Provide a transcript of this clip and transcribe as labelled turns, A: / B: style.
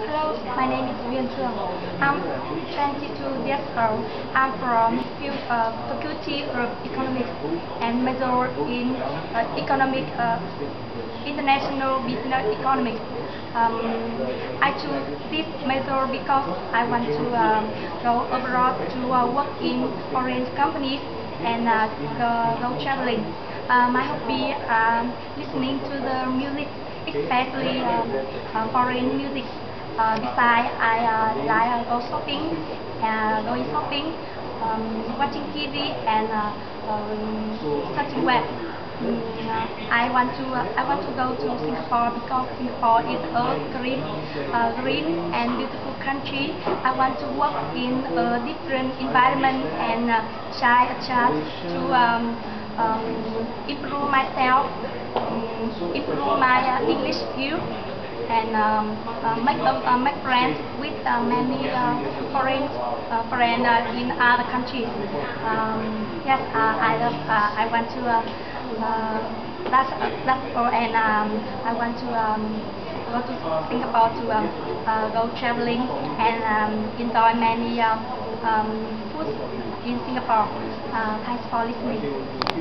A: Hello, my name is Yuan Zheng. I'm 22 years old. I'm from Faculty of Economics and major in International Business Economics. I choose this major because I want to go abroad to work in foreign companies and go traveling. My hobby listening to the music, especially foreign music. Besides, I like going shopping, watching TV, and searching web. I want to go to Singapore because Singapore is a green and beautiful country. I want to work in a different environment and try a chance to improve myself, improve my English skills, and make friends with many foreign in other countries. Yes, I want to. That's all, and I want to go to Singapore to go traveling and enjoy many food in Singapore. Thanks for listening.